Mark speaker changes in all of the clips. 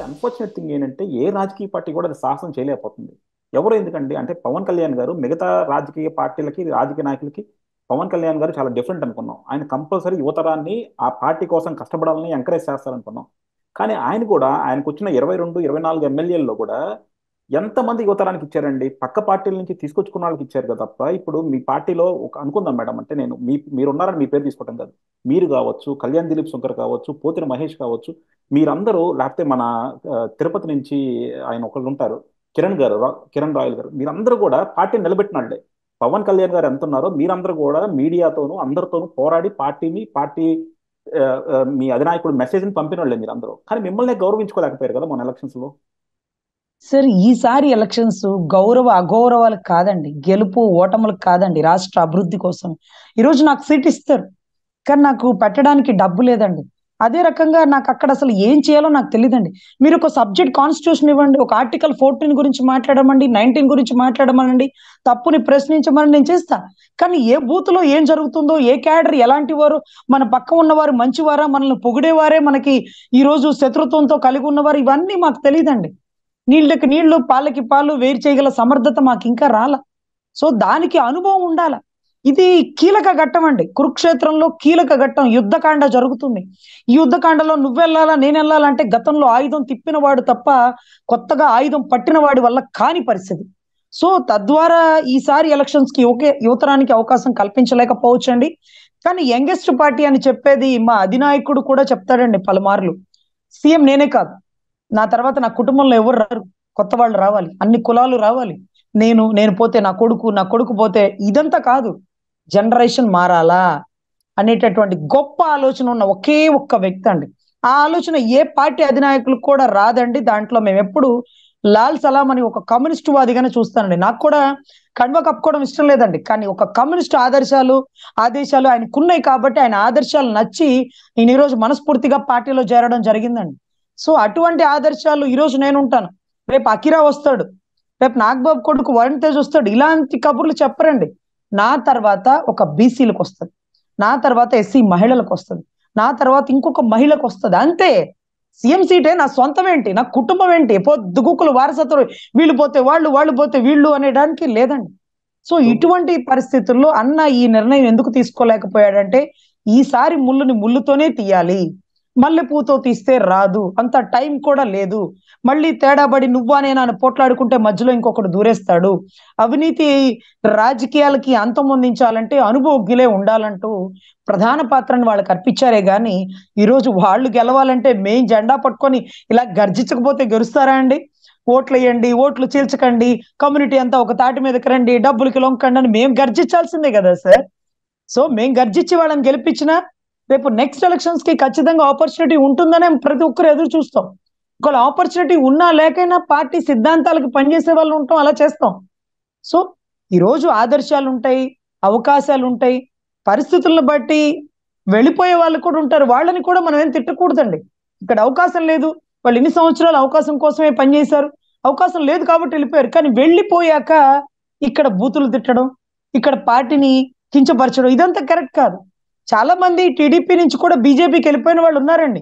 Speaker 1: Unfortunate thing ఏంటంటే ఏ రాజకీయ party కూడా అది సాహసం చేయలేకపోతుంది. ఎవరు ఎందుకండి అంటే పవన్ కళ్యాణ్ గారు మిగతా రాజకీయ పార్టీలకి రాజకీయ నాయకులకి పవన్ కళ్యాణ్ గారు చాలా డిఫరెంట్ అనుకున్నాం. ఆయన కంపల్సరీ యువతరాన్ని ఆ పార్టీ కోసం కష్టపడాలని ఎంకరేజ్ చేస్తారనుకున్నాం. కానీ ఆయన కూడా ఆయనకు వచ్చిన 22, 24 ఎమ్మెల్యేల్లో కూడా ఎంతమంది యువతరానికి ఇచ్చారండి? పక్క పార్టీల నుంచి తీసుకొచ్చుకున్న వాళ్ళకి ఇచ్చారు కదా తప్ప ఇప్పుడు మీ పార్టీలో ఒక అనుకుందాం మేడం, అంటే నేను మీరున్నారని మీ పేరు తీసుకోవటం కాదు. మీరు కావచ్చు, కళ్యాణ్ దిలీప్ శంకర్ కావచ్చు, పోతిన మహేష్ కావచ్చు, మీరందరూ లేకపోతే మన తిరుపతి నుంచి ఆయన ఒకళ్ళు ఉంటారు, కిరణ్ రాయల్ గారు, మీరందరూ కూడా పార్టీని నిలబెట్టినాళ్లే. పవన్ కళ్యాణ్ గారు ఎంత ఉన్నారో మీరందరూ కూడా మీడియాతోనూ అందరితోనూ పోరాడి పార్టీ ఆ, మీ అధినాయకుడు మెసేజ్ని పంపిన వాళ్ళే మీరందరూ. కానీ మిమ్మల్ని గౌరవించుకోలేకపోయారు కదా మన ఎలక్షన్స్ లో.
Speaker 2: సార్, ఈసారి ఎలక్షన్స్ గౌరవ అగౌరవాలకు కాదండి, గెలుపు ఓటములకు కాదండి, రాష్ట్ర అభివృద్ధి కోసం. ఈరోజు నాకు సీట్ ఇస్తారు, కానీ నాకు పెట్టడానికి డబ్బు లేదండి. అదే రకంగా నాకు అక్కడ అసలు ఏం చేయాలో నాకు తెలియదండి. మీరు ఒక సబ్జెక్ట్ కాన్స్టిట్యూషన్ ఇవ్వండి, ఒక ఆర్టికల్ 14 గురించి మాట్లాడమండి, 19 గురించి మాట్లాడమనండి, తప్పుని ప్రశ్నించమని నేను చేస్తా. కానీ ఏ బూత్ లో ఏం జరుగుతుందో, ఏ క్యాడర్ ఎలాంటి వారు, మన పక్క ఉన్నవారు మంచివారా, మనల్ని పొగిడేవారే మనకి ఈ రోజు శత్రుత్వంతో కలిగి ఉన్నవారు, ఇవన్నీ మాకు తెలియదండి. నీళ్ళకి నీళ్లు, పాలకి పాలు వేరు చేయగల సమర్థత మాకు ఇంకా రాల. సో దానికి అనుభవం ఉండాల. ఇది కీలక ఘట్టం అండి, కురుక్షేత్రంలో కీలక ఘట్టం, యుద్ధకాండ జరుగుతుంది. ఈ యుద్ధకాండలో నువ్వెళ్ళాలా నేను వెళ్ళాలంటే గతంలో ఆయుధం తిప్పిన వాడు తప్ప కొత్తగా ఆయుధం పట్టిన వాడి వల్ల కాని పరిస్థితి. సో తద్వారా ఈసారి ఎలక్షన్స్ కి ఒకే యువతరానికి అవకాశం కల్పించలేకపోవచ్చండి. కానీ యంగెస్ట్ పార్టీ అని చెప్పేది మా అధినాయకుడు కూడా చెప్తాడండి పలుమార్లు. సీఎం నేనే కాదు, నా తర్వాత నా కుటుంబంలో ఎవరు రారు, కొత్త వాళ్ళు రావాలి, అన్ని కులాలు రావాలి, నేను పోతే నా కొడుకు పోతే, ఇదంతా కాదు, జనరేషన్ మారాలా అనేటటువంటి గొప్ప ఆలోచన ఉన్న ఒకే ఒక్క వ్యక్తి అండి. ఆ ఆలోచన ఏ పార్టీ అధినాయకులకు కూడా రాదండి. దాంట్లో మేము ఎప్పుడు లాల్ సలాం అని ఒక కమ్యూనిస్ట్ వాదిగానే చూస్తానండి. నాకు కూడా కండువా కప్పుకోవడం ఇష్టం లేదండి, కానీ ఒక కమ్యూనిస్ట్ ఆదేశాలు ఆయనకున్నాయి కాబట్టి ఆయన ఆదర్శాలు నచ్చి ఈయన ఈరోజు మనస్ఫూర్తిగా పార్టీలో చేరడం జరిగిందండి. సో అటువంటి ఆదర్శాలు ఈరోజు నేను ఉంటాను, రేపు అకిరా వస్తాడు, రేపు నాగబాబు కొడుకు వరుణ్ తేజ్ వస్తాడు, ఇలాంటి కబుర్లు చెప్పరండి. నా తర్వాత ఒక బీసీలకు వస్తుంది, నా తర్వాత ఎస్సీ మహిళలకు వస్తుంది, నా తర్వాత ఇంకొక మహిళకు వస్తుంది, అంతే. సీఎం సీటే నా సొంతం ఏంటి, నా కుటుంబం ఏంటి, పొద్దుగుకులు వారసత్వం, వీళ్ళు పోతే వాళ్ళు పోతే వీళ్ళు అనేదానికి లేదండి. సో ఇటువంటి పరిస్థితుల్లో అన్న ఈ నిర్ణయం ఎందుకు తీసుకోలేకపోయాడంటే, ఈసారి ముళ్ళుని ముళ్ళుతోనే తీయాలి, మల్లెపూతో తీస్తే రాదు, అంత టైం కూడా లేదు. మళ్ళీ తేడాబడి నువ్వా నేనా అని పోట్లాడుకుంటే మధ్యలో ఇంకొకటి దూరేస్తాడు. అవినీతి రాజకీయాలకి అంతమొందించాలంటే అనుభవజ్ఞులే ఉండాలంటూ ప్రధాన పాత్రని వాళ్ళకి అర్పించారే గాని ఈరోజు వాళ్ళు గెలవాలంటే మేం జెండా పట్టుకొని ఇలా గర్జించకపోతే గెలుస్తారా అండి? ఓట్లు వేయండి, ఓట్లు చీల్చకండి, కమ్యూనిటీ అంతా ఒక తాటి మీదకి రండి, డబ్బులకి లొంకండి అని మేము గర్జించాల్సిందే కదా సార్. సో మేము గర్జించి వాళ్ళని గెలిపించినా రేపు నెక్స్ట్ ఎలక్షన్స్ కి ఖచ్చితంగా ఆపర్చునిటీ ఉంటుందనే ప్రతి ఒక్కరు ఎదురు చూస్తాం. ఒకవేళ ఆపర్చునిటీ ఉన్నా లేకైనా పార్టీ సిద్ధాంతాలకు పనిచేసే వాళ్ళు ఉంటాం, అలా చేస్తాం. సో ఈరోజు ఆదర్శాలు ఉంటాయి, అవకాశాలు ఉంటాయి, పరిస్థితులను బట్టి వెళ్ళిపోయే వాళ్ళు కూడా ఉంటారు, వాళ్ళని కూడా మనం ఏం తిట్టకూడదండి. ఇక్కడ అవకాశం లేదు, వాళ్ళు ఇన్ని సంవత్సరాలు అవకాశం కోసమే పనిచేశారు, అవకాశం లేదు కాబట్టి వెళ్ళిపోయారు. కానీ వెళ్ళిపోయాక ఇక్కడ బూతులు తిట్టడం, ఇక్కడ పార్టీని కించపరచడం, ఇదంతా కరెక్ట్ కాదు. చాలా మంది టీడీపీ నుంచి కూడా బీజేపీకి వెళ్ళిపోయిన వాళ్ళు ఉన్నారండి.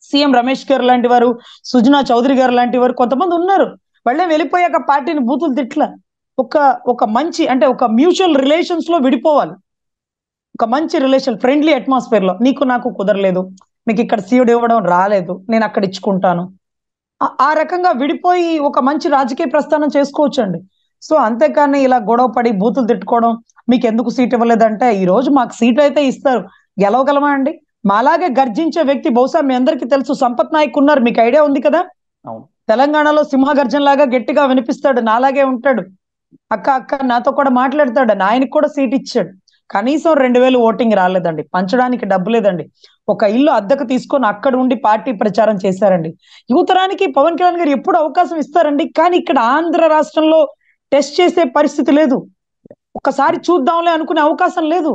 Speaker 2: సీఎం రమేష్ గారు లాంటి వారు, సుజనా చౌదరి గారు లాంటి వారు కొంతమంది ఉన్నారు. వాళ్ళే వెళ్ళిపోయాక పార్టీని బూతులు తిట్ల. ఒక ఒక మంచి అంటే ఒక మ్యూచువల్ రిలేషన్స్ లో విడిపోవాలి, ఒక మంచి రిలేషన్, ఫ్రెండ్లీ అట్మాస్ఫియర్ లో, నీకు నాకు కుదరలేదు, నీకు ఇక్కడ సీఎం ఇవ్వడం రాలేదు, నేను అక్కడ ఇచ్చుకుంటాను, ఆ రకంగా విడిపోయి ఒక మంచి రాజకీయ ప్రస్థానం చేసుకోవచ్చు అండి. సో అంతేకాని ఇలా గొడవ పడి బూతులు తిట్టుకోవడం, మీకు ఎందుకు సీట్ ఇవ్వలేదంటే, ఈ రోజు మాకు సీట్ అయితే ఇస్తారు, గెలవగలమా అండి? మాలాగే గర్జించే వ్యక్తి బహుశా మీ అందరికీ తెలుసు, సంపత్ నాయక్ ఉన్నారు, మీకు ఐడియా ఉంది కదా.
Speaker 1: అవును.
Speaker 2: తెలంగాణలో సింహ గర్జన లాగా గట్టిగా వినిపిస్తాడు, నాలాగే ఉంటాడు, అక్క అక్క నాతో కూడా మాట్లాడతాడు, ఆయనకు కూడా సీట్ ఇచ్చాడు. కనీసం 2000 ఓటింగ్ రాలేదండి, పంచడానికి డబ్బు లేదండి, ఒక ఇల్లు అద్దెకు తీసుకొని అక్కడ ఉండి పార్టీ ప్రచారం చేశారండి. యువతరానికి పవన్ కళ్యాణ్ గారు ఎప్పుడు అవకాశం ఇస్తారండి, కానీ ఇక్కడ ఆంధ్ర రాష్ట్రంలో టెస్ట్ చేసే పరిస్థితి లేదు, ఒకసారి చూద్దాంలే అనుకునే అవకాశం లేదు.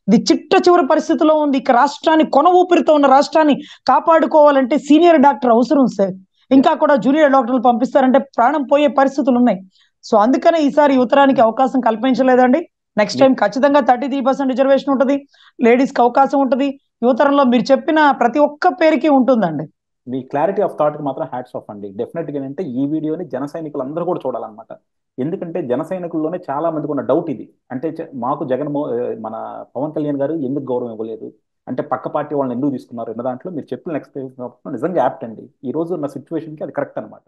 Speaker 2: ఇది చిట్ట చివరి పరిస్థితిలో ఉంది. ఇక రాష్ట్రాన్ని కొన ఊపిరితో ఉన్న రాష్ట్రాన్ని కాపాడుకోవాలంటే సీనియర్ డాక్టర్ అవసరం సార్. ఇంకా కూడా జూనియర్ డాక్టర్లు పంపిస్తారంటే ప్రాణం పోయే పరిస్థితులు ఉన్నాయి. సో అందుకనే ఈసారి యువతరానికి అవకాశం కల్పించలేదండి. నెక్స్ట్ టైం ఖచ్చితంగా 33% రిజర్వేషన్ ఉంటుంది, లేడీస్ కి అవకాశం ఉంటుంది, యువతరంలో మీరు చెప్పిన ప్రతి ఒక్క పేరుకి ఉంటుందండి.
Speaker 1: మీ క్లారిటీ ఆఫ్ థాట్కి మాత్రం హ్యాట్స్ ఆఫ్ అండి. డెఫినెట్గా ఏంటంటే ఈ వీడియోని జన సైనికులు అందరూ కూడా చూడాలన్నమాట. ఎందుకంటే జన సైనికుల్లోనే చాలా మందికి ఉన్న డౌట్ ఇది. అంటే మాకు మన పవన్ కళ్యాణ్ గారు ఎందుకు గౌరవం ఇవ్వలేదు, అంటే పక్క పార్టీ వాళ్ళని ఎందుకు తీసుకున్నారు అన్న దాంట్లో మీరు చెప్పిన ఎక్స్పీరియన్స్ నిజంగా యాప్ట్ అండి. ఈ రోజు ఉన్న సిచ్యువేషన్కి అది కరెక్ట్ అనమాట.